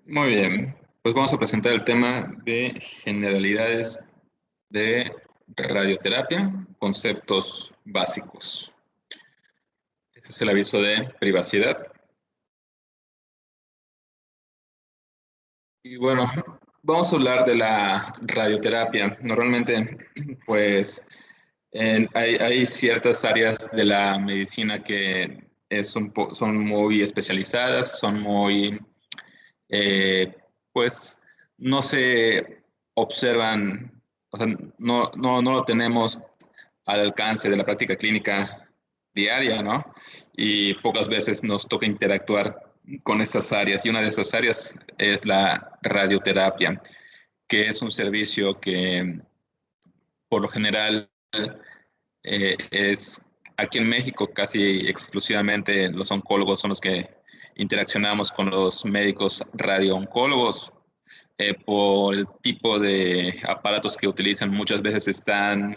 Muy bien, pues vamos a presentar el tema de generalidades de radioterapia, conceptos básicos. Este es el aviso de privacidad. Y bueno, vamos a hablar de la radioterapia. Normalmente, pues, hay ciertas áreas de la medicina que son muy especializadas, son muy eh, pues no se observan, o sea, no lo tenemos al alcance de la práctica clínica diaria, ¿no? Y pocas veces nos toca interactuar con estas áreas, y una de esas áreas es la radioterapia, que es un servicio que por lo general es aquí en México casi exclusivamente los oncólogos son los que interaccionamos con los médicos radiooncólogos. Por el tipo de aparatos que utilizan, muchas veces están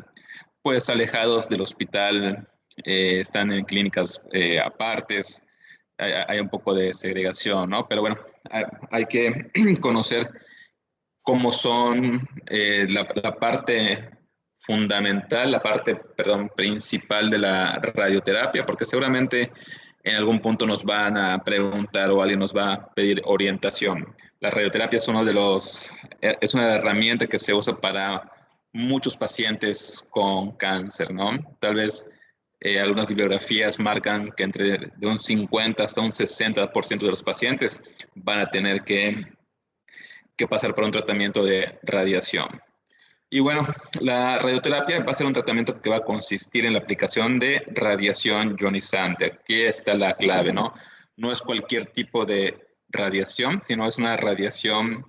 pues alejados del hospital, están en clínicas apartes, hay un poco de segregación, ¿no? Pero bueno, hay que conocer cómo son la parte fundamental, la parte, perdón, principal de la radioterapia, porque seguramente en algún punto nos van a preguntar o alguien nos va a pedir orientación. La radioterapia es una herramienta que se usa para muchos pacientes con cáncer, ¿no? Tal vez algunas bibliografías marcan que entre de un 50 hasta un 60% de los pacientes van a tener que pasar por un tratamiento de radiación. Y bueno, la radioterapia va a ser un tratamiento que va a consistir en la aplicación de radiación ionizante. Aquí está la clave, ¿no? No es cualquier tipo de radiación, sino es una radiación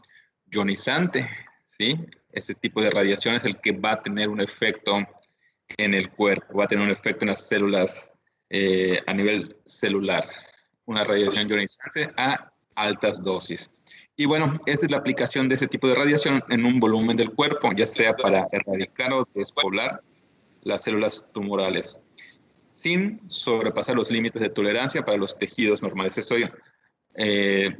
ionizante, ¿sí? Ese tipo de radiación es el que va a tener un efecto en el cuerpo, va a tener un efecto en las células a nivel celular. Una radiación ionizante a altas dosis. Y bueno, esta es la aplicación de ese tipo de radiación en un volumen del cuerpo, ya sea para erradicar o despoblar las células tumorales, sin sobrepasar los límites de tolerancia para los tejidos normales. Esto eh,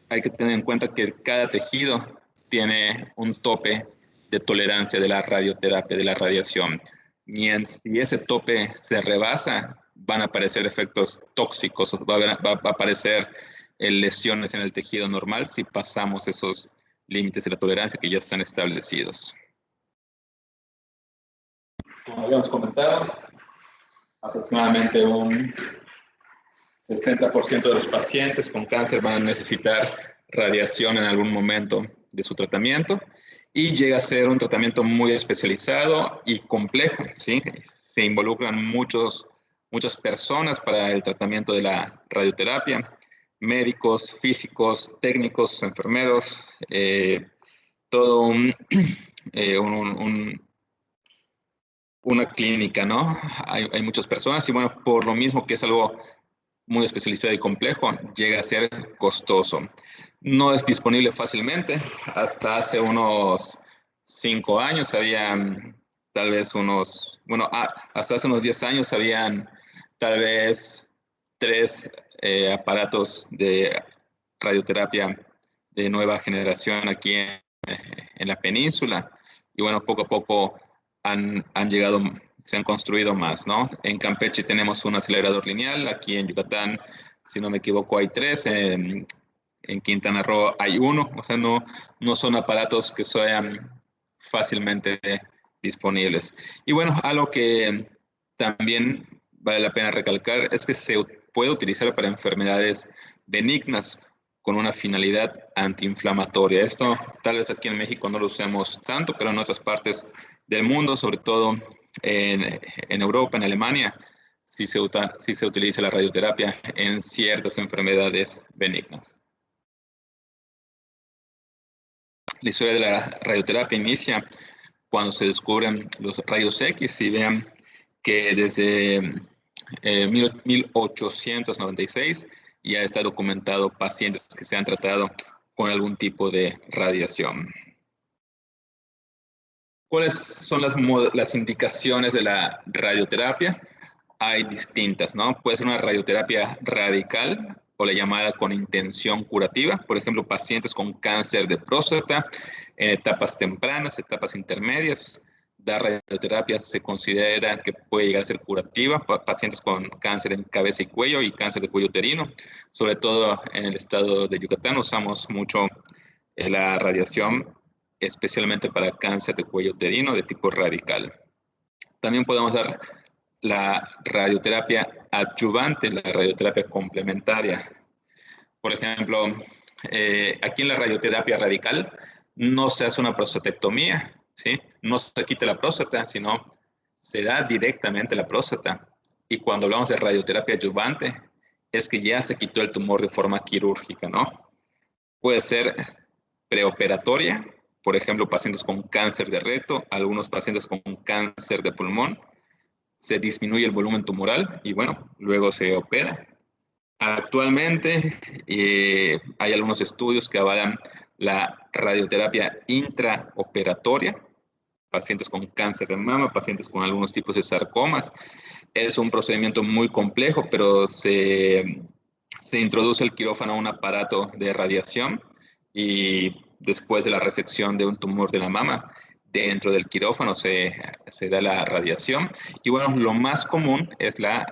hay que tener en cuenta que cada tejido tiene un tope de tolerancia de la radioterapia, de la radiación. Si ese tope se rebasa, van a aparecer efectos tóxicos, va a aparecer lesiones en el tejido normal si pasamos esos límites de la tolerancia que ya están establecidos. Como habíamos comentado, aproximadamente un 60% de los pacientes con cáncer van a necesitar radiación en algún momento de su tratamiento y llega a ser un tratamiento muy especializado y complejo, ¿sí? Se involucran muchas personas para el tratamiento de la radioterapia, médicos, físicos, técnicos, enfermeros, todo una clínica, ¿no? Hay muchas personas y bueno, por lo mismo que es algo muy especializado y complejo, llega a ser costoso. No es disponible fácilmente. Hasta hace unos 5 años habían tal vez hasta hace unos 10 años habían tal vez 3 aparatos de radioterapia de nueva generación aquí en la península. Y bueno, poco a poco han llegado, se han construido más, ¿no? En Campeche tenemos un acelerador lineal, aquí en Yucatán, si no me equivoco, hay 3, en Quintana Roo hay 1, o sea, no son aparatos que sean fácilmente disponibles. Y bueno, algo que también vale la pena recalcar es que se puede utilizar para enfermedades benignas con una finalidad antiinflamatoria. Esto tal vez aquí en México no lo usemos tanto, pero en otras partes del mundo, sobre todo en Europa, en Alemania, sí se utiliza la radioterapia en ciertas enfermedades benignas. La historia de la radioterapia inicia cuando se descubren los rayos X y vean que desde 1896 ya está documentado pacientes que se han tratado con algún tipo de radiación. ¿Cuáles son las indicaciones de la radioterapia? Hay distintas, ¿no? Puede ser una radioterapia radical o la llamada con intención curativa, por ejemplo, pacientes con cáncer de próstata en etapas tempranas, etapas intermedias. Dar radioterapia se considera que puede llegar a ser curativa para pacientes con cáncer en cabeza y cuello y cáncer de cuello uterino. Sobre todo en el estado de Yucatán usamos mucho la radiación, especialmente para cáncer de cuello uterino de tipo radical. También podemos dar la radioterapia adyuvante, la radioterapia complementaria. Por ejemplo, aquí en la radioterapia radical no se hace una prostatectomía, ¿sí? No se quita la próstata, sino se da directamente la próstata. Y cuando hablamos de radioterapia adyuvante, es que ya se quitó el tumor de forma quirúrgica, ¿no? Puede ser preoperatoria, por ejemplo, pacientes con cáncer de recto, algunos pacientes con cáncer de pulmón, se disminuye el volumen tumoral y bueno, luego se opera. Actualmente hay algunos estudios que avalan la radioterapia intraoperatoria, pacientes con cáncer de mama, pacientes con algunos tipos de sarcomas. Es un procedimiento muy complejo, pero se introduce el quirófano a un aparato de radiación y después de la resección de un tumor de la mama, dentro del quirófano se da la radiación. Y bueno, lo más común es la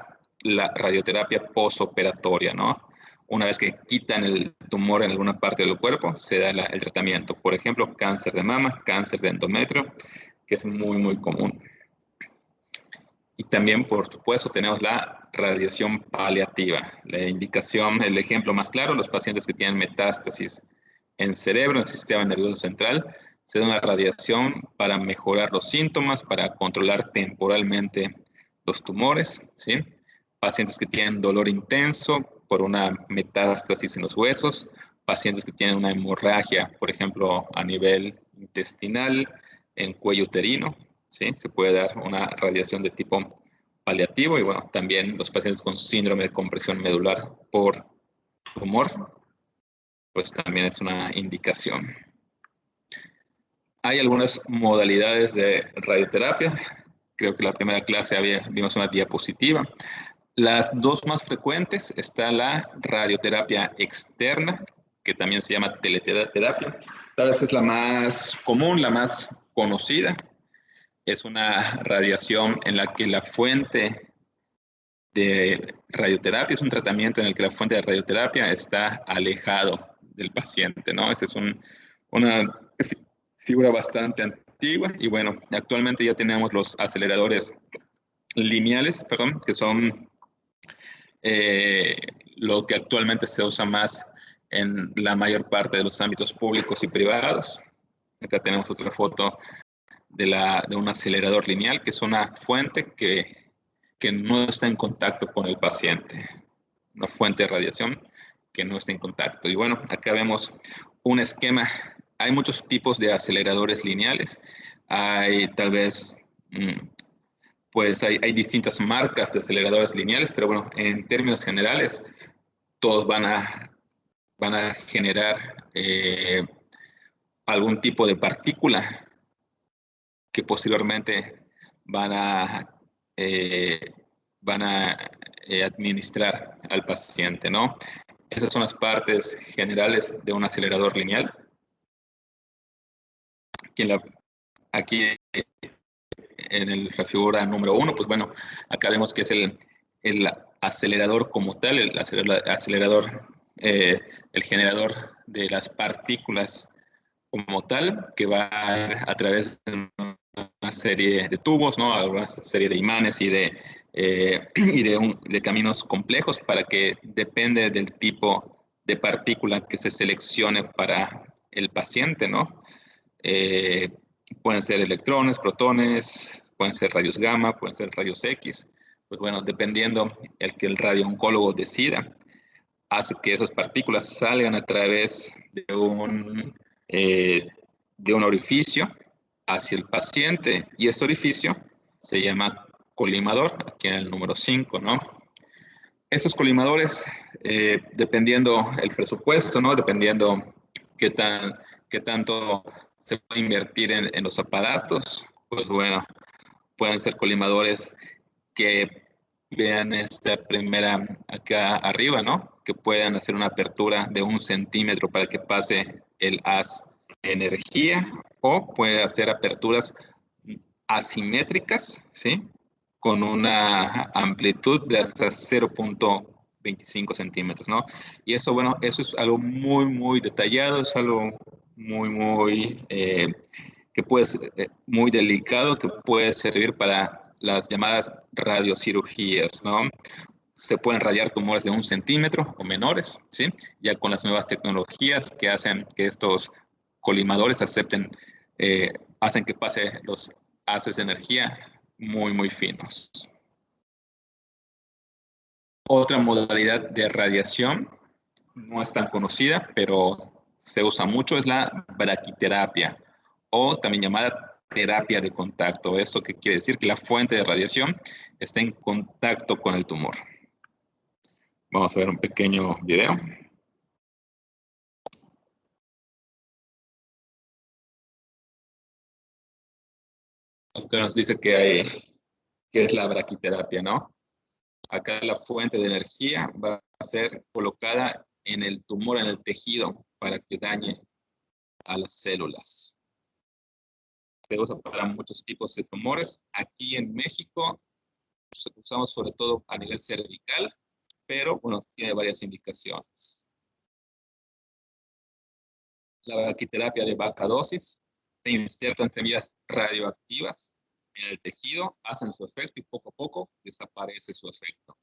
radioterapia posoperatoria, ¿no? Una vez que quitan el tumor en alguna parte del cuerpo, se da el tratamiento. Por ejemplo, cáncer de mama, cáncer de endometrio, que es muy, muy común. Y también, por supuesto, tenemos la radiación paliativa. La indicación, el ejemplo más claro, los pacientes que tienen metástasis en cerebro, en el sistema nervioso central, se da una radiación para mejorar los síntomas, para controlar temporalmente los tumores, ¿sí? Pacientes que tienen dolor intenso por una metástasis en los huesos, pacientes que tienen una hemorragia, por ejemplo, a nivel intestinal, en cuello uterino, ¿sí? Se puede dar una radiación de tipo paliativo y bueno, también los pacientes con síndrome de compresión medular por tumor, pues también es una indicación. Hay algunas modalidades de radioterapia. Creo que la primera clase vimos una diapositiva. Las dos más frecuentes está la radioterapia externa, que también se llama teleterapia. Tal vez es la más común, la más conocida. Es una radiación en la que la fuente de radioterapia es un tratamiento en el que la fuente de radioterapia está alejado del paciente, ¿no? Esa es una figura bastante antigua y bueno, actualmente ya tenemos los aceleradores lineales, perdón, que son lo que actualmente se usa más en la mayor parte de los ámbitos públicos y privados. Acá tenemos otra foto de un acelerador lineal, que es una fuente que no está en contacto con el paciente, una fuente de radiación que no está en contacto. Y bueno, acá vemos un esquema. Hay muchos tipos de aceleradores lineales. Hay tal vez, pues hay distintas marcas de aceleradores lineales, pero bueno, en términos generales, todos van a generar algún tipo de partícula que posteriormente van a administrar al paciente, ¿no? Esas son las partes generales de un acelerador lineal. Aquí en la figura número 1, pues bueno, acá vemos que es el acelerador como tal, el acelerador, el generador de las partículas como tal, que va a través de una serie de tubos, ¿no? Una serie de imanes y de caminos complejos para que depende del tipo de partícula que se seleccione para el paciente, ¿no? Pueden ser electrones, protones, pueden ser rayos gamma, pueden ser rayos X. Pues bueno, dependiendo el que el radiooncólogo decida, hace que esas partículas salgan a través de un orificio hacia el paciente y ese orificio se llama colimador, aquí en el número 5, ¿no? Esos colimadores, dependiendo el presupuesto, ¿no? Dependiendo qué tanto se puede invertir en los aparatos, pues bueno, pueden ser colimadores que vean esta primera acá arriba, ¿no? que puedan hacer una apertura de 1 centímetro para que pase el haz de energía, o puede hacer aperturas asimétricas, ¿sí? Con una amplitud de hasta 0.25 centímetros, ¿no? Y eso, bueno, eso es algo muy, muy detallado, es algo muy, que puede ser muy delicado, que puede servir para las llamadas radiocirugías, ¿no? Se pueden radiar tumores de 1 centímetro o menores, ¿sí? Ya con las nuevas tecnologías que hacen que estos colimadores hacen que pase los haces de energía muy finos. Otra modalidad de radiación no es tan conocida, pero se usa mucho, es la braquiterapia, o también llamada terapia de contacto. ¿Esto qué quiere decir? Que la fuente de radiación está en contacto con el tumor. Vamos a ver un pequeño video. Acá nos dice que es la braquiterapia, ¿no? Acá la fuente de energía va a ser colocada en el tumor, en el tejido, para que dañe a las células. Se usa para muchos tipos de tumores. Aquí en México usamos sobre todo a nivel cervical, pero bueno, tiene varias indicaciones. La braquiterapia de baja dosis, se insertan semillas radioactivas en el tejido, hacen su efecto y poco a poco desaparece su efecto.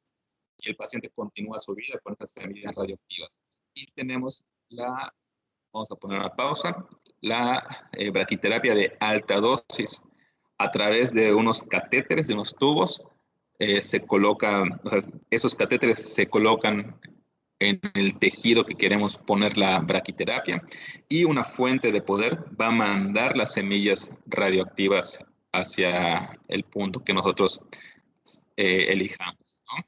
Y el paciente continúa su vida con estas semillas radioactivas. Y tenemos vamos a poner una pausa, la braquiterapia de alta dosis. A través de unos catéteres, de unos tubos, se colocan, o sea, esos catéteres se colocan en el tejido que queremos poner la braquiterapia, y una fuente de poder va a mandar las semillas radioactivas hacia el punto que nosotros elijamos, ¿no?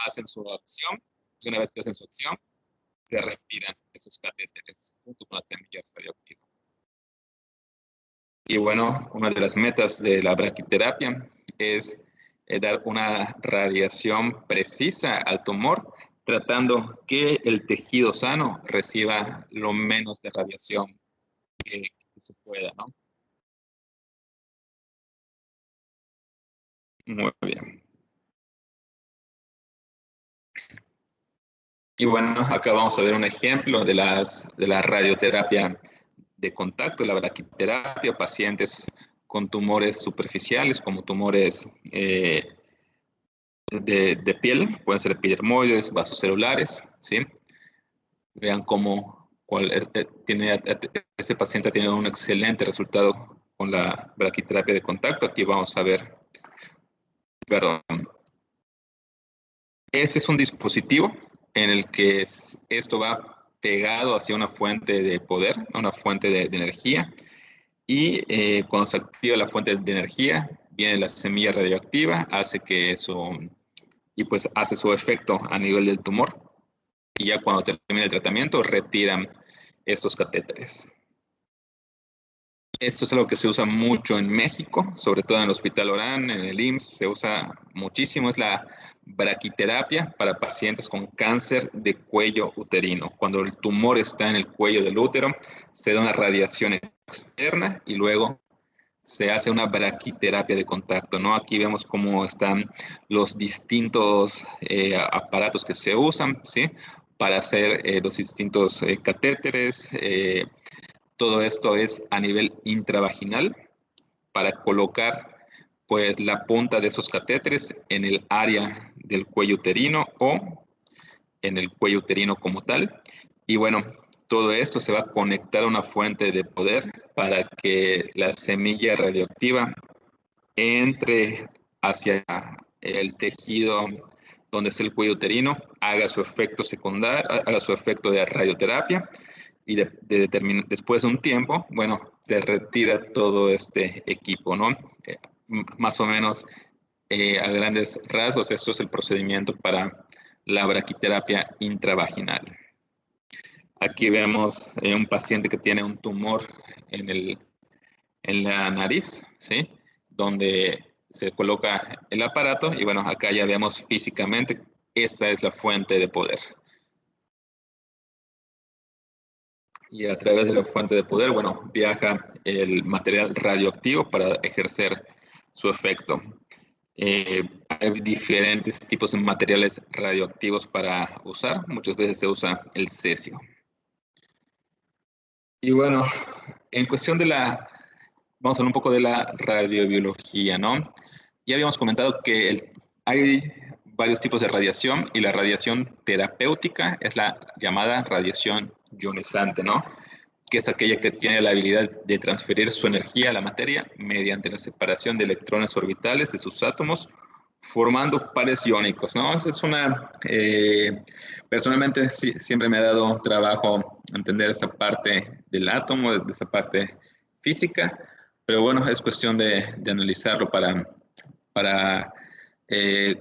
Hacen su acción, y una vez que hacen su acción, se retiran esos catéteres junto con las semillas radioactivas. Y bueno, una de las metas de la braquiterapia es dar una radiación precisa al tumor, tratando que el tejido sano reciba lo menos de radiación que se pueda, ¿no? Muy bien. Y bueno, acá vamos a ver un ejemplo de la radioterapia de contacto, la braquiterapia, pacientes con tumores superficiales, como tumores de piel, pueden ser epidermoides, vasocelulares, ¿sí? Vean cómo este paciente ha tenido un excelente resultado con la braquiterapia de contacto. Aquí vamos a ver, perdón. Ese es un dispositivo en el que esto va pegado hacia una fuente de poder, una fuente de energía, y cuando se activa la fuente de energía, viene la semilla radioactiva, hace que eso, y pues hace su efecto a nivel del tumor, y ya cuando termina el tratamiento retiran estos catéteres. Esto es algo que se usa mucho en México, sobre todo en el Hospital Orán, en el IMSS, se usa muchísimo, es la braquiterapia para pacientes con cáncer de cuello uterino. Cuando el tumor está en el cuello del útero, se da una radiación externa y luego se hace una braquiterapia de contacto, ¿no? Aquí vemos cómo están los distintos aparatos que se usan, ¿sí? Para hacer los distintos catéteres. Todo esto es a nivel intravaginal para colocar pues la punta de esos catéteres en el área del cuello uterino o en el cuello uterino como tal. Y bueno, todo esto se va a conectar a una fuente de poder para que la semilla radioactiva entre hacia el tejido donde es el cuello uterino, haga su efecto secundario, haga su efecto de radioterapia, y después de un tiempo, bueno, se retira todo este equipo, ¿no? Más o menos a grandes rasgos, esto es el procedimiento para la braquiterapia intravaginal. Aquí vemos un paciente que tiene un tumor en la nariz, ¿sí? Donde se coloca el aparato y bueno, acá ya vemos físicamente esta es la fuente de poder. Y a través de la fuente de poder, bueno, viaja el material radioactivo para ejercer su efecto. Hay diferentes tipos de materiales radioactivos para usar. Muchas veces se usa el cesio. Y bueno, en cuestión de vamos a hablar un poco de la radiobiología, ¿no? Ya habíamos comentado que hay varios tipos de radiación y la radiación terapéutica es la llamada radiación ionizante, ¿no? Que es aquella que tiene la habilidad de transferir su energía a la materia mediante la separación de electrones orbitales de sus átomos, formando pares iónicos, ¿no? Esa es personalmente siempre me ha dado trabajo entender esta parte del átomo, de esta parte física, pero bueno, es cuestión de analizarlo para eh,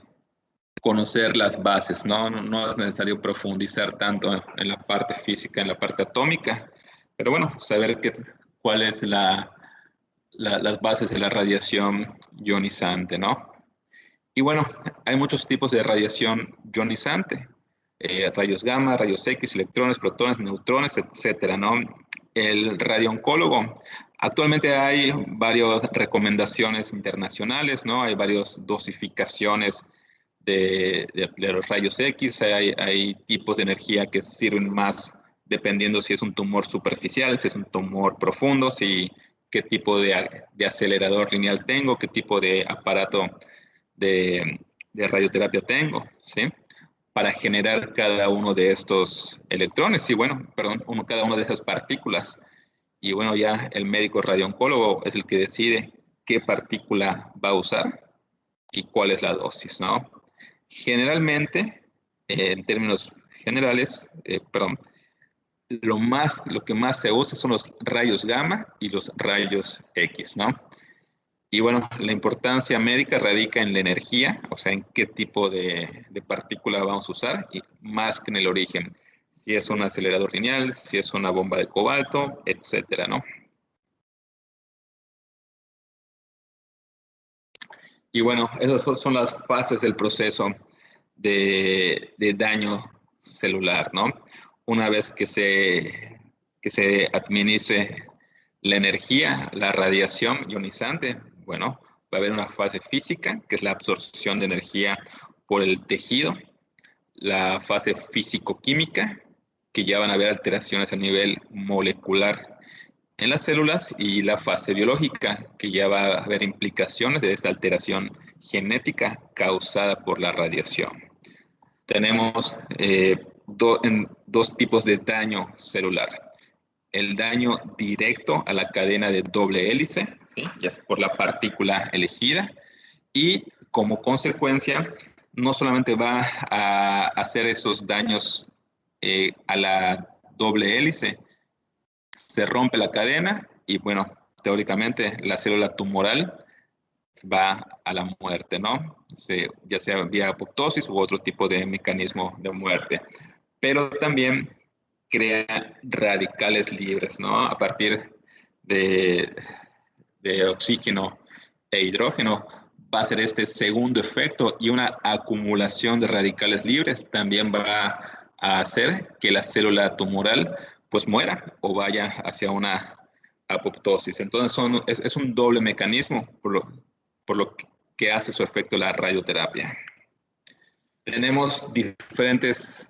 conocer las bases, ¿no? No es necesario profundizar tanto en la parte física, en la parte atómica, pero bueno, saber cuáles son las bases de la radiación ionizante, ¿no? Y bueno, hay muchos tipos de radiación ionizante, rayos gamma, rayos X, electrones, protones, neutrones, etcétera, ¿no? El radiooncólogo, actualmente hay varias recomendaciones internacionales, ¿no? Hay varias dosificaciones de los rayos X, hay tipos de energía que sirven más dependiendo si es un tumor superficial, si es un tumor profundo, si qué tipo de acelerador lineal tengo, qué tipo de aparato de radioterapia tengo, ¿sí? Para generar cada uno de estos electrones, y bueno, perdón, cada una de esas partículas. Y bueno, ya el médico radiooncólogo es el que decide qué partícula va a usar y cuál es la dosis, ¿no? Generalmente, en términos generales, perdón, lo que más se usa son los rayos gamma y los rayos X, ¿no? Y bueno, la importancia médica radica en la energía, o sea, en qué tipo de partícula vamos a usar, y más que en el origen. Si es un acelerador lineal, si es una bomba de cobalto, etcétera, ¿no? Y bueno, esas son las fases del proceso de daño celular, ¿no? Una vez que se administre la energía, la radiación ionizante, bueno, va a haber una fase física, que es la absorción de energía por el tejido, la fase físico-química, que ya van a haber alteraciones a nivel molecular en las células, y la fase biológica, que ya va a haber implicaciones de esta alteración genética causada por la radiación. Tenemos dos tipos de daño celular. El daño directo a la cadena de doble hélice, ¿sí? Ya es por la partícula elegida, y como consecuencia no solamente va a hacer estos daños a la doble hélice, se rompe la cadena y bueno, teóricamente la célula tumoral va a la muerte, ¿no? Ya sea vía apoptosis u otro tipo de mecanismo de muerte. Pero también crea radicales libres, ¿no? A partir de, de oxígeno e hidrógeno va a ser este segundo efecto, y una acumulación de radicales libres también va a hacer que la célula tumoral pues muera o vaya hacia una apoptosis. Entonces es un doble mecanismo por lo que hace su efecto la radioterapia. Tenemos diferentes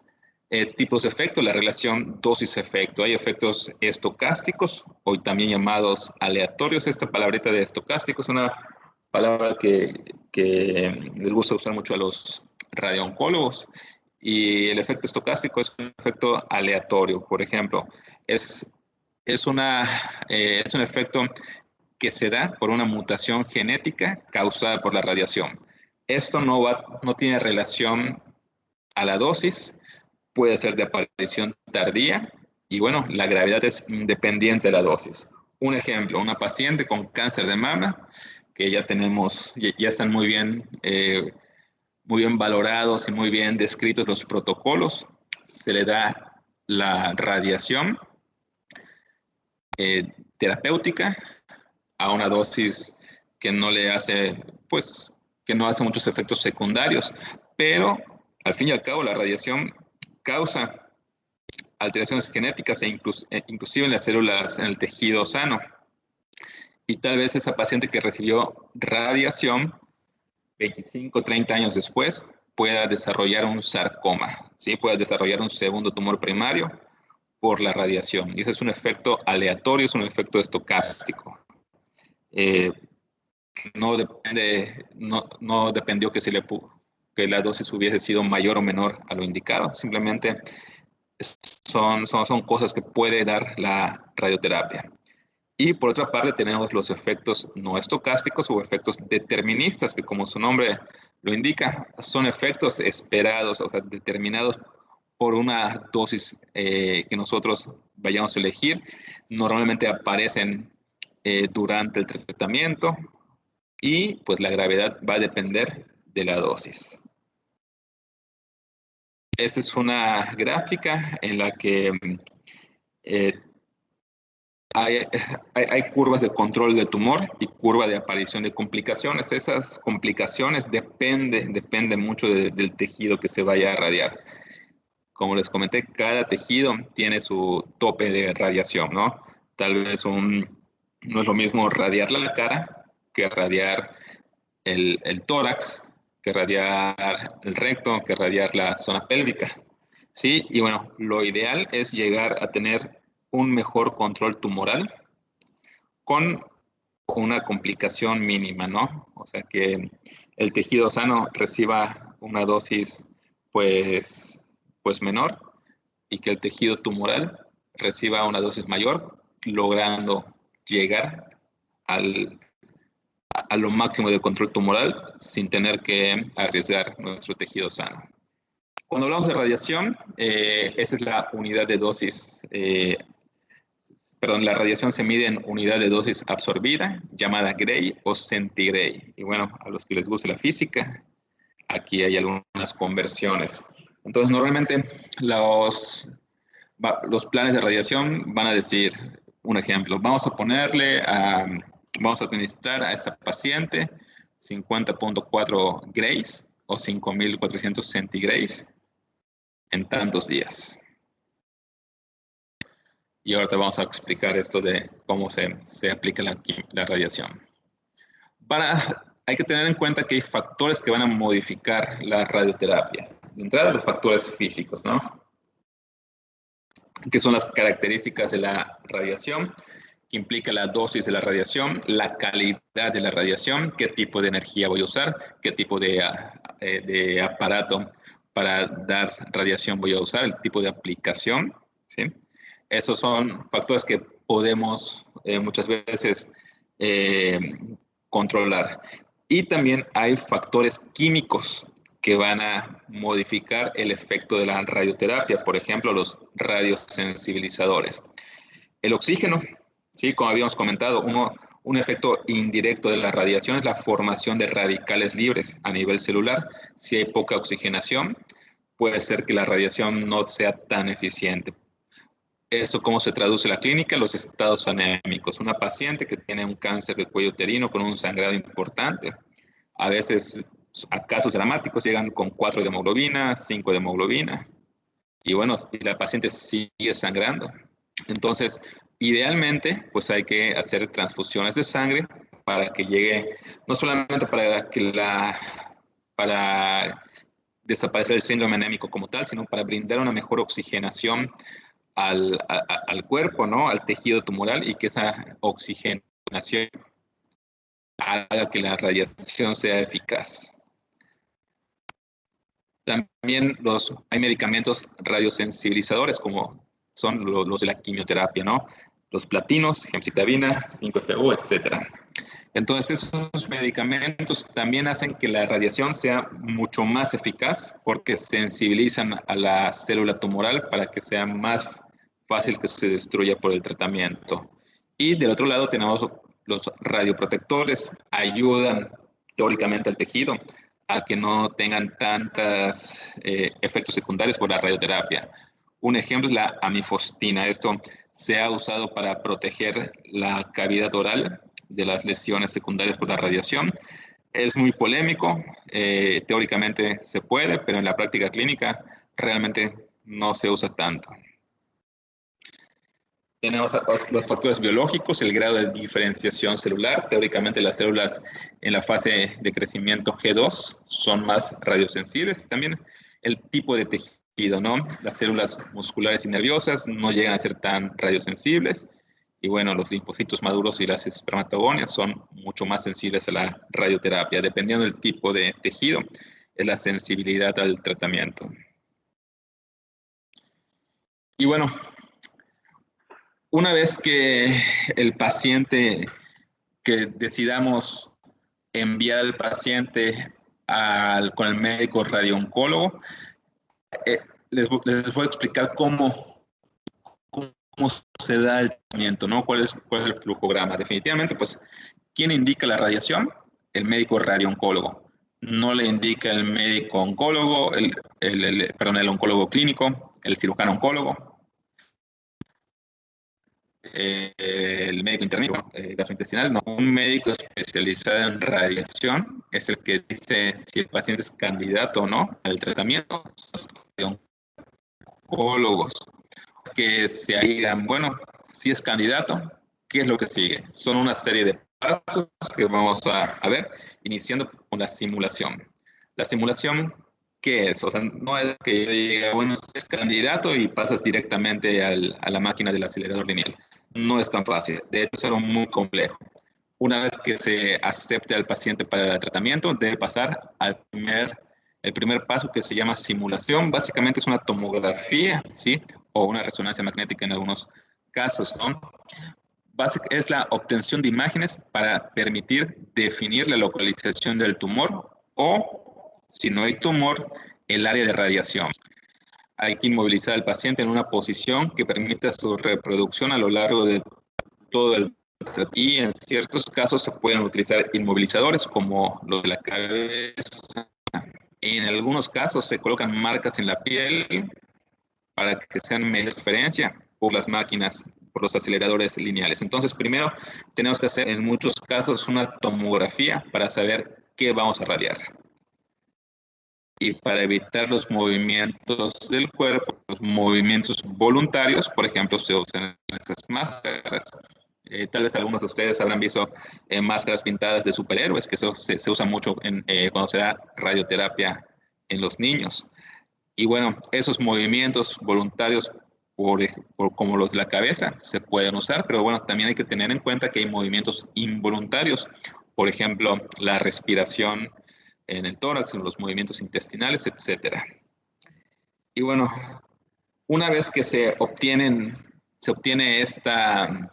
tipos de efectos, la relación dosis-efecto. Hay efectos estocásticos, o también llamados aleatorios. Esta palabrita de estocástico es una palabra que les gusta usar mucho a los radiooncólogos. Y el efecto estocástico es un efecto aleatorio. Por ejemplo, es, es un efecto que se da por una mutación genética causada por la radiación. Esto no tiene relación a la dosis, puede ser de aparición tardía, y bueno, la gravedad es independiente de la dosis. Un ejemplo, una paciente con cáncer de mama, que ya están muy bien valorados y muy bien descritos los protocolos, se le da la radiación terapéutica a una dosis que no le hace, pues, que no hace muchos efectos secundarios, pero Al fin y al cabo, la radiación causa alteraciones genéticas inclusive en las células, en el tejido sano. Y tal vez esa paciente que recibió radiación 25, 30 años después pueda desarrollar un sarcoma, ¿sí? Pueda desarrollar un segundo tumor primario por la radiación. Y ese es un efecto aleatorio, es un efecto estocástico. No dependió que la dosis hubiese sido mayor o menor a lo indicado, simplemente son cosas que puede dar la radioterapia. Y por otra parte tenemos los efectos no estocásticos o efectos deterministas, que como su nombre lo indica, son efectos esperados, o sea, determinados por una dosis que nosotros vayamos a elegir. Normalmente aparecen durante el tratamiento y pues la gravedad va a depender de la dosis. Esta es una gráfica en la que hay curvas de control de tumor y curva de aparición de complicaciones. Esas complicaciones dependen mucho del tejido que se vaya a radiar. Como les comenté, cada tejido tiene su tope de radiación, ¿no? Tal vez no es lo mismo radiar la cara que radiar el tórax, que radiar el recto, que radiar la zona pélvica. ¿Sí? Y bueno, lo ideal es llegar a tener un mejor control tumoral con una complicación mínima, ¿no? O sea, que el tejido sano reciba una dosis pues menor y que el tejido tumoral reciba una dosis mayor, logrando llegar a lo máximo del control tumoral sin tener que arriesgar nuestro tejido sano. Cuando hablamos de radiación, esa es la unidad de dosis, la radiación se mide en unidad de dosis absorbida, llamada Gray o centigray. Y bueno, a los que les guste la física, aquí hay algunas conversiones. Entonces, normalmente los planes de radiación van a decir, un ejemplo, vamos a administrar a esta paciente 50.4 grays o 5400 centigrays en tantos días. Y ahora te vamos a explicar esto de cómo se aplica la radiación. Hay que tener en cuenta que hay factores que van a modificar la radioterapia. De entrada, los factores físicos, ¿no? Que son las características de la radiación, que implica la dosis de la radiación, la calidad de la radiación, qué tipo de energía voy a usar, qué tipo de aparato para dar radiación voy a usar, el tipo de aplicación, ¿sí? Esos son factores que podemos muchas veces controlar. Y también hay factores químicos que van a modificar el efecto de la radioterapia, por ejemplo, los radiosensibilizadores. El oxígeno, ¿sí? Como habíamos comentado, un efecto indirecto de la radiación es la formación de radicales libres a nivel celular. Si hay poca oxigenación, puede ser que la radiación no sea tan eficiente. ¿Eso cómo se traduce en la clínica? Los estados anémicos. Una paciente que tiene un cáncer de cuello uterino con un sangrado importante. A veces, a casos dramáticos, llegan con 4 de hemoglobina, 5 de hemoglobina. Y bueno, y la paciente sigue sangrando. Entonces, idealmente, pues hay que hacer transfusiones de sangre para que llegue, no solamente para desaparecer el síndrome anémico como tal, sino para brindar una mejor oxigenación al cuerpo, ¿no? Al tejido tumoral, y que esa oxigenación haga que la radiación sea eficaz. También hay medicamentos radiosensibilizadores, como son los de la quimioterapia, ¿no? Los platinos, gemcitabina, 5-FU, etc. Entonces, esos medicamentos también hacen que la radiación sea mucho más eficaz porque sensibilizan a la célula tumoral para que sea más fácil que se destruya por el tratamiento. Y del otro lado tenemos los radioprotectores, ayudan teóricamente al tejido a que no tengan tantos efectos secundarios por la radioterapia. Un ejemplo es la amifostina. Esto se ha usado para proteger la cavidad oral de las lesiones secundarias por la radiación. Es muy polémico, teóricamente se puede, pero en la práctica clínica realmente no se usa tanto. Tenemos los factores biológicos, el grado de diferenciación celular. Teóricamente las células en la fase de crecimiento G2 son más radiosensibles. También el tipo de tejido, ¿no? Las células musculares y nerviosas no llegan a ser tan radiosensibles. Y bueno, los linfocitos maduros y las espermatogonias son mucho más sensibles a la radioterapia. Dependiendo del tipo de tejido, es la sensibilidad al tratamiento. Y bueno, una vez que el paciente, que decidamos enviar al paciente con el médico radiooncólogo, les voy a explicar cómo se da el tratamiento, ¿no? ¿Cuál es el flujograma? Definitivamente, pues, ¿quién indica la radiación? El médico radiooncólogo. No le indica el médico oncólogo, el oncólogo clínico, el cirujano oncólogo, el médico internista, gastrointestinal, no. Un médico especializado en radiación es el que dice si el paciente es candidato o no al tratamiento. Los oncólogos que se digan, bueno, si es candidato, ¿qué es lo que sigue? Son una serie de pasos que vamos a ver, iniciando con la simulación. La simulación, ¿qué es? O sea, no es que yo diga, bueno, es candidato y pasas directamente a la máquina del acelerador lineal. No es tan fácil, de hecho es algo muy complejo. Una vez que se acepte al paciente para el tratamiento, debe pasar el primer paso, que se llama simulación. Básicamente es una tomografía, ¿sí? O una resonancia magnética en algunos casos, ¿no? Es la obtención de imágenes para permitir definir la localización del tumor o, si no hay tumor, el área de radiación. Hay que inmovilizar al paciente en una posición que permita su reproducción a lo largo de todo el tratamiento. Y en ciertos casos se pueden utilizar inmovilizadores como los de la cabeza. En algunos casos se colocan marcas en la piel para que sean media referencia por las máquinas, por los aceleradores lineales. Entonces, primero tenemos que hacer en muchos casos una tomografía para saber qué vamos a radiar. Y para evitar los movimientos del cuerpo, los movimientos voluntarios, por ejemplo, se usan estas máscaras. Tal vez algunos de ustedes habrán visto máscaras pintadas de superhéroes, que eso se usa mucho cuando se da radioterapia en los niños. Y bueno, esos movimientos voluntarios, como los de la cabeza, se pueden usar, pero bueno, también hay que tener en cuenta que hay movimientos involuntarios, por ejemplo, la respiración en el tórax, en los movimientos intestinales, etc. Y bueno, una vez que se obtiene esta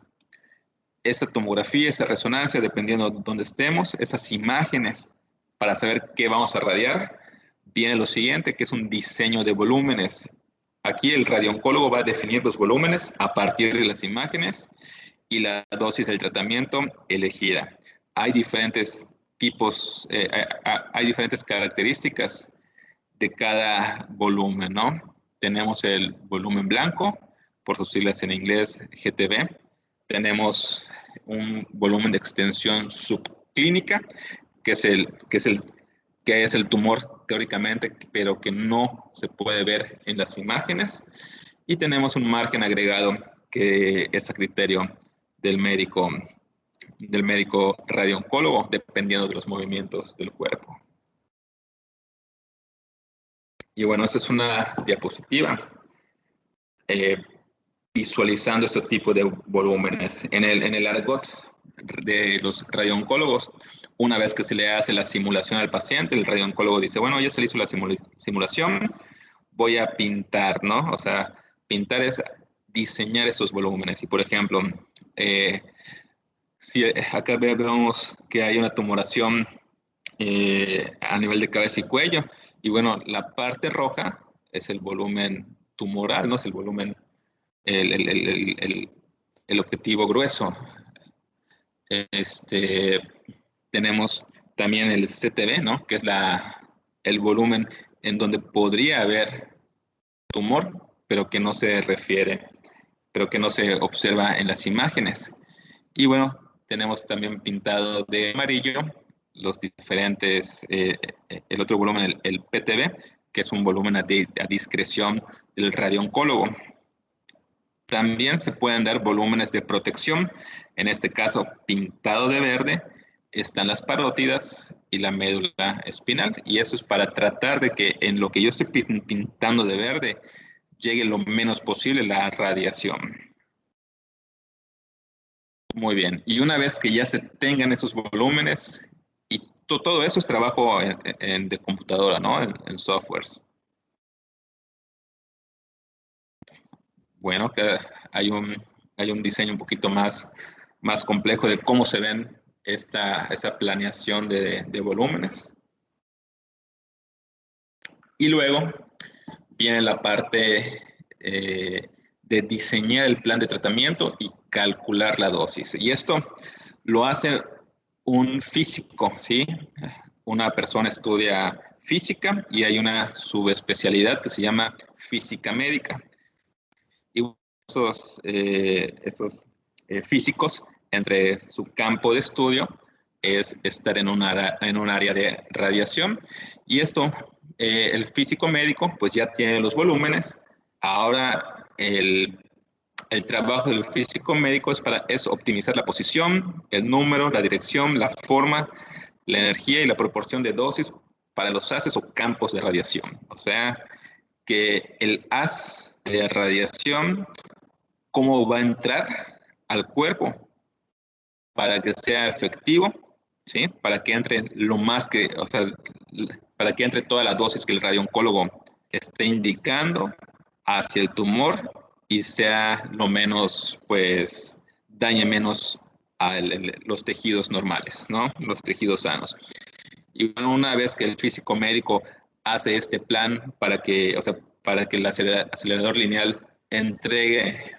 tomografía, esa resonancia, dependiendo de dónde estemos, esas imágenes para saber qué vamos a radiar, viene lo siguiente, que es un diseño de volúmenes. Aquí el radiooncólogo va a definir los volúmenes a partir de las imágenes y la dosis del tratamiento elegida. Hay diferentes tipos, hay diferentes características de cada volumen, ¿no? Tenemos el volumen blanco, por sus siglas en inglés GTB. Tenemos un volumen de extensión subclínica, que es el tumor teóricamente, pero que no se puede ver en las imágenes. Y tenemos un margen agregado que es a criterio del médico radiooncólogo, dependiendo de los movimientos del cuerpo. Y bueno, esa es una diapositiva visualizando este tipo de volúmenes. En el argot de los radiooncólogos, una vez que se le hace la simulación al paciente, el radiooncólogo dice, bueno, ya se le hizo la simulación, voy a pintar, ¿no? O sea, pintar es diseñar esos volúmenes. Y por ejemplo, si acá vemos que hay una tumoración a nivel de cabeza y cuello, y bueno, la parte roja es el volumen tumoral, ¿no? Es el volumen, el objetivo grueso. Tenemos también el CTB, ¿no? Que es el volumen en donde podría haber tumor, pero que no se refiere, pero que no se observa en las imágenes. Y bueno, tenemos también pintado de amarillo los diferentes, el otro volumen, el PTB, que es un volumen a discreción del radiooncólogo. También se pueden dar volúmenes de protección, en este caso pintado de verde, están las parótidas y la médula espinal, y eso es para tratar de que en lo que yo estoy pintando de verde llegue lo menos posible la radiación. Muy bien, y una vez que ya se tengan esos volúmenes, y todo eso es trabajo de computadora, ¿no? En softwares. Bueno, que hay un diseño un poquito más complejo de cómo se ven esa planeación de volúmenes. Y luego viene la parte de diseñar el plan de tratamiento y calcular la dosis. Y esto lo hace un físico, ¿sí? Una persona estudia física y hay una subespecialidad que se llama física médica. Y esos físicos, entre su campo de estudio, es estar en un área de radiación. Y esto, el físico médico, pues ya tiene los volúmenes. Ahora, el trabajo del físico médico es optimizar la posición, el número, la dirección, la forma, la energía y la proporción de dosis para los haces o campos de radiación. O sea, que el haz de radiación, cómo va a entrar al cuerpo para que sea efectivo, ¿sí? Para que entre lo más que, o sea, para que entre toda la dosis que el radiooncólogo esté indicando hacia el tumor y sea lo menos, pues, dañe menos a los tejidos normales, ¿no? Los tejidos sanos. Y bueno, una vez que el físico médico hace este plan para que, o sea, para que el acelerador lineal entregue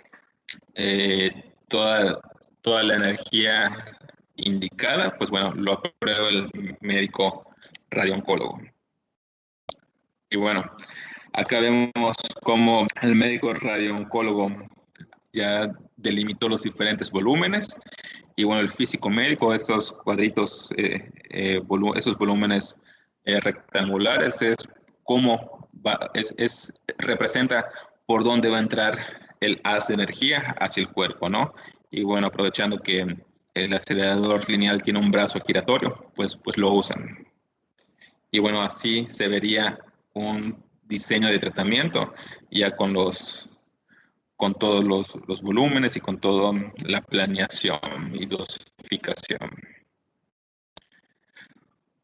toda la energía indicada, pues bueno, lo aprueba el médico radiooncólogo. Y bueno, acá vemos cómo el médico radiooncólogo ya delimitó los diferentes volúmenes y bueno, el físico médico, estos cuadritos, esos volúmenes rectangulares, es cómo representa por dónde va a entrar el haz de energía hacia el cuerpo, ¿no? Y bueno, aprovechando que el acelerador lineal tiene un brazo giratorio, pues lo usan. Y bueno, así se vería un diseño de tratamiento ya con todos los volúmenes y con toda la planeación y dosificación.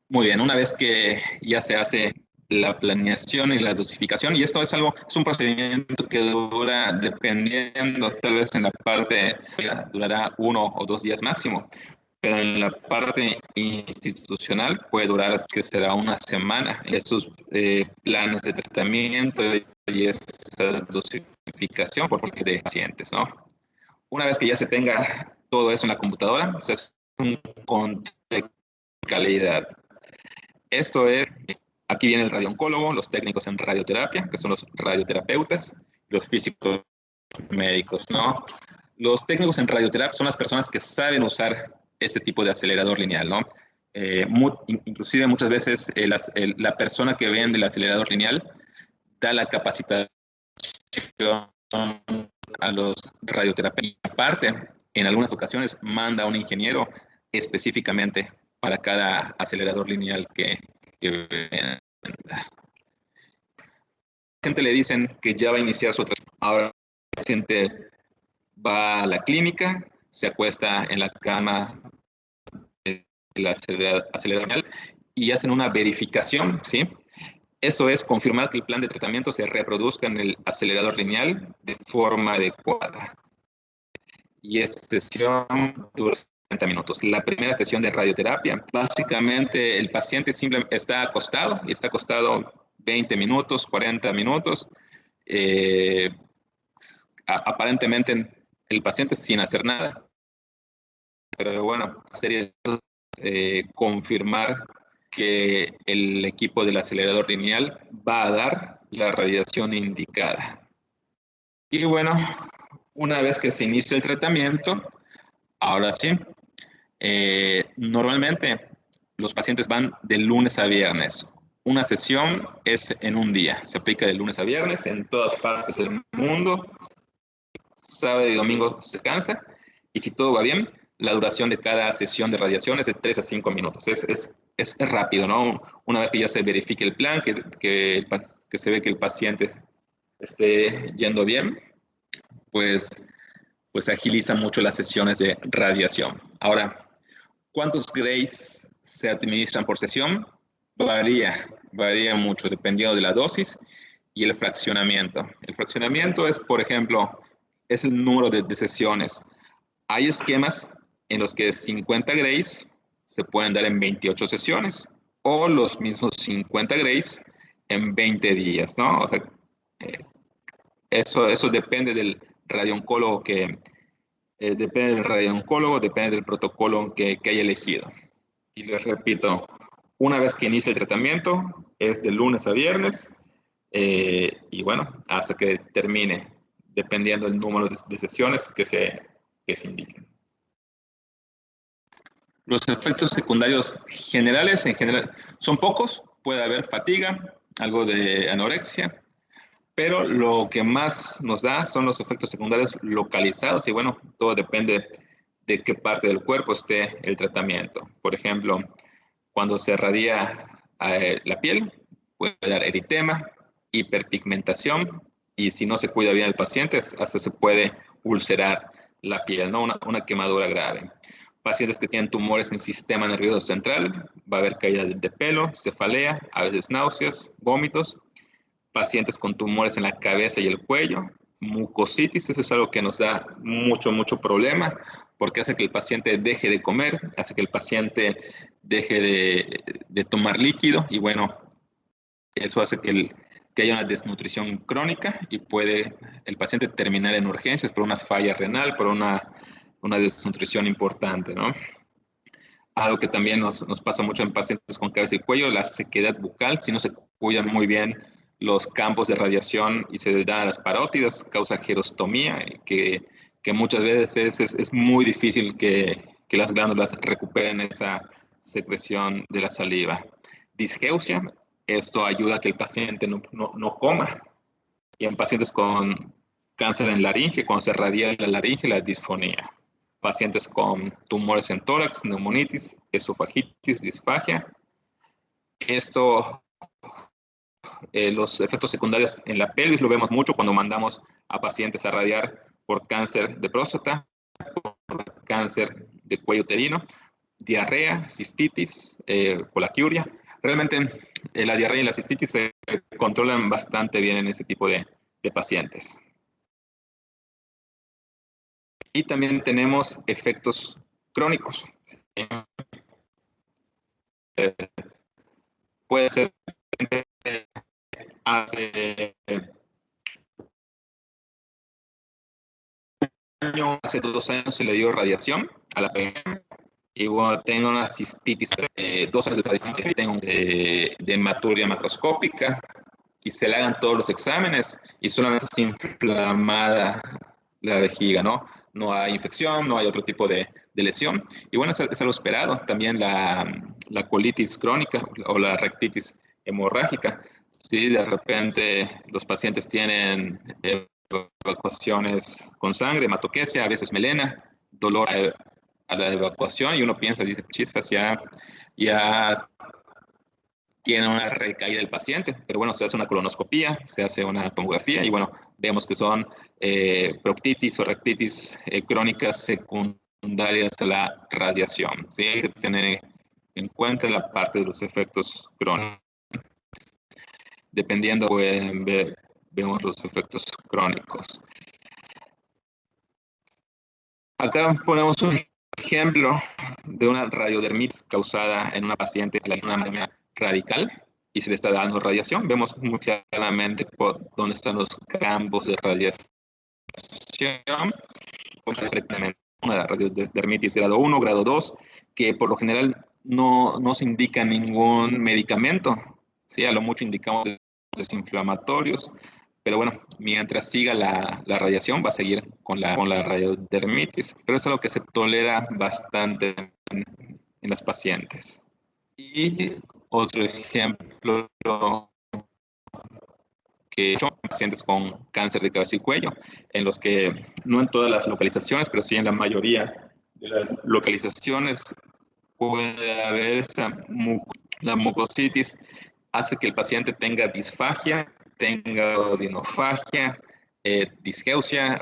Muy bien, una vez que ya se hace la planeación y la dosificación, y esto es un procedimiento que dura, dependiendo, tal vez en la parte, durará 1 o 2 días máximo, pero en la parte institucional puede durar, que será una semana, estos planes de tratamiento y esta dosificación por parte de pacientes, ¿no? Una vez que ya se tenga todo eso en la computadora, se hace un control de calidad. Esto es, aquí viene el radiooncólogo, los técnicos en radioterapia, que son los radioterapeutas, los físicos médicos, ¿no? Los técnicos en radioterapia son las personas que saben usar este tipo de acelerador lineal, ¿no? Inclusive muchas veces la persona que vende el acelerador lineal da la capacitación a los radioterapeutas. Aparte, en algunas ocasiones manda a un ingeniero específicamente para cada acelerador lineal que venda. La gente le dicen que ya va a iniciar su tratamiento. Ahora el paciente va a la clínica, se acuesta en la cama del acelerador lineal y hacen una verificación, ¿sí? Eso es confirmar que el plan de tratamiento se reproduzca en el acelerador lineal de forma adecuada. Y esta sesión dura 30 minutos. La primera sesión de radioterapia, básicamente el paciente simplemente está acostado y está acostado 20 minutos, 40 minutos. Aparentemente el paciente sin hacer nada. Pero bueno, sería confirmar que el equipo del acelerador lineal va a dar la radiación indicada. Y bueno, una vez que se inicia el tratamiento, ahora sí, normalmente los pacientes van de lunes a viernes. Una sesión es en un día, se aplica de lunes a viernes en todas partes del mundo. Sábado y domingo se descansa, y si todo va bien, la duración de cada sesión de radiación es de 3 a 5 minutos. Es rápido, ¿no? Una vez que ya se verifique el plan, que se ve que el paciente esté yendo bien, pues, pues agiliza mucho las sesiones de radiación. Ahora, ¿cuántos grays se administran por sesión? Varía mucho dependiendo de la dosis y el fraccionamiento. El fraccionamiento es, por ejemplo, es el número de sesiones. Hay esquemas en los que 50 grays se pueden dar en 28 sesiones o los mismos 50 grays en 20 días, ¿no? O sea, eso depende del radiooncólogo depende del protocolo que haya elegido. Y les repito, una vez que inicia el tratamiento, es de lunes a viernes, y bueno, hasta que termine, dependiendo del número de sesiones que se indiquen. Los efectos secundarios generales, en general, son pocos. Puede haber fatiga, algo de anorexia, pero lo que más nos da son los efectos secundarios localizados, y bueno, todo depende de qué parte del cuerpo esté el tratamiento. Por ejemplo, cuando se radia la piel, puede dar eritema, hiperpigmentación, y si no se cuida bien el paciente, hasta se puede ulcerar la piel, ¿no? Una quemadura grave. Pacientes que tienen tumores en sistema nervioso central, va a haber caída de pelo, cefalea, a veces náuseas, vómitos. Pacientes con tumores en la cabeza y el cuello, mucositis, eso es algo que nos da mucho problema, porque hace que el paciente deje de comer, hace que el paciente deje de tomar líquido, y bueno, eso hace que haya una desnutrición crónica, y puede el paciente terminar en urgencias por una falla renal, por una desnutrición importante, ¿no? Algo que también nos pasa mucho en pacientes con cabeza y cuello, la sequedad bucal. Si no se cuidan muy bien los campos de radiación y se dan a las parótidas, causa gerostomía, que muchas veces es muy difícil que las glándulas recuperen esa secreción de la saliva. Disgeusia, esto ayuda a que el paciente no coma. Y en pacientes con cáncer en laringe, cuando se radia la laringe, la disfonía. Pacientes con tumores en tórax, neumonitis, esofagitis, disfagia. Esto, los efectos secundarios en la pelvis lo vemos mucho cuando mandamos a pacientes a radiar por cáncer de próstata, por cáncer de cuello uterino, diarrea, cistitis, colaquiuria. Realmente la diarrea y la cistitis se controlan bastante bien en ese tipo de pacientes. Y también tenemos efectos crónicos. Puede ser hace 2 años se le dio radiación a la PM, y bueno, tengo una cistitis, 2 años de padecimiento, tengo de hematuria macroscópica, y se le hagan todos los exámenes y solamente es inflamada la vejiga, ¿no? No hay infección, no hay otro tipo de lesión. Y bueno, es algo esperado. También la colitis crónica o la rectitis hemorrágica. Si de repente los pacientes tienen evacuaciones con sangre, hematoquesia, a veces melena, dolor a la evacuación, y uno piensa, dice, chispas, ya tiene una recaída del paciente, pero bueno, se hace una colonoscopía, se hace una tomografía, y bueno, vemos que son proctitis o rectitis crónicas secundarias a la radiación. ¿Sí? Hay que tener en cuenta la parte de los efectos crónicos. Dependiendo, vemos los efectos crónicos. Acá ponemos un ejemplo de una radiodermitis causada en una paciente con una anemia radical, y se le está dando radiación. Vemos muy claramente dónde están los campos de radiación. Una radiodermitis grado 1, grado 2, que por lo general no se indica ningún medicamento. ¿Sí? A lo mucho indicamos desinflamatorios, pero bueno, mientras siga la radiación, va a seguir con la radiodermitis, pero es algo que se tolera bastante en las pacientes. Y otro ejemplo que he hecho pacientes con cáncer de cabeza y cuello, en los que no en todas las localizaciones, pero sí en la mayoría de las localizaciones puede haber la mucositis hace que el paciente tenga disfagia, tenga odinofagia, disgeusia,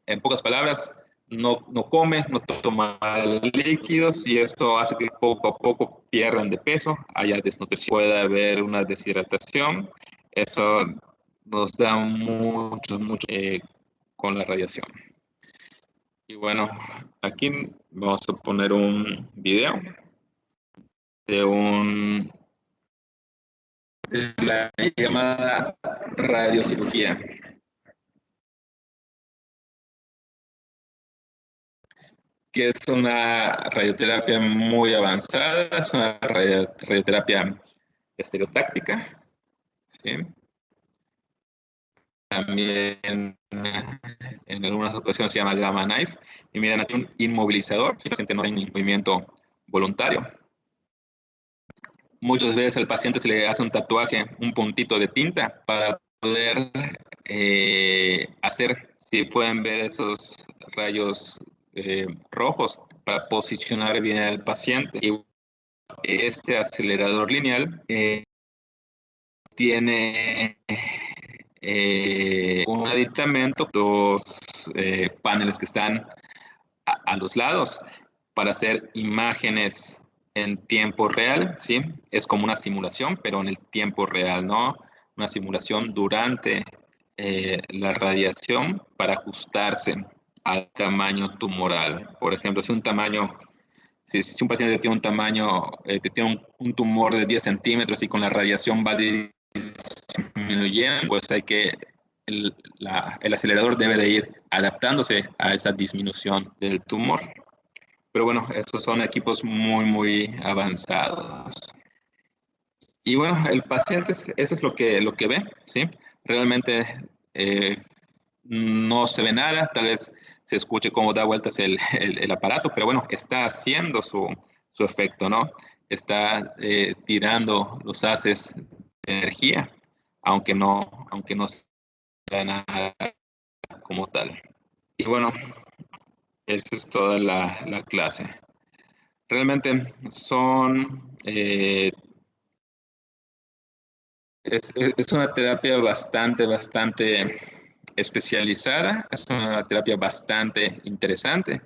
en pocas palabras, no come, no toma líquidos y esto hace que poco a poco pierdan de peso, haya desnutrición, puede haber una deshidratación. Eso nos da mucho con la radiación. Y bueno, aquí vamos a poner un video de de la llamada radiocirugía, que es una radioterapia muy avanzada, es una radioterapia estereotáctica, ¿sí? También en algunas ocasiones se llama gamma knife. Y miren, aquí un inmovilizador, si el paciente no tiene movimiento voluntario. Muchas veces al paciente se le hace un tatuaje, un puntito de tinta para poder hacer, si pueden ver esos rayos rojos, para posicionar bien al paciente. Y este acelerador lineal tiene un aditamento, dos paneles que están a los lados para hacer imágenes en tiempo real, ¿sí? Es como una simulación, pero en el tiempo real, ¿no? Una simulación durante la radiación para ajustarse al tamaño tumoral. Por ejemplo, si un paciente tiene un tamaño, tiene un tumor de 10 centímetros y con la radiación va disminuyendo, pues el acelerador debe de ir adaptándose a esa disminución del tumor. Pero bueno, estos son equipos muy avanzados. Y bueno, el paciente, eso es lo que ve, ¿sí? Realmente no se ve nada, tal vez se escuche cómo da vueltas el aparato, pero bueno, está haciendo su efecto, ¿no? Está tirando los haces de energía, aunque no sea nada como tal. Y bueno, esa es toda la clase. Realmente es una terapia bastante especializada, es una terapia bastante interesante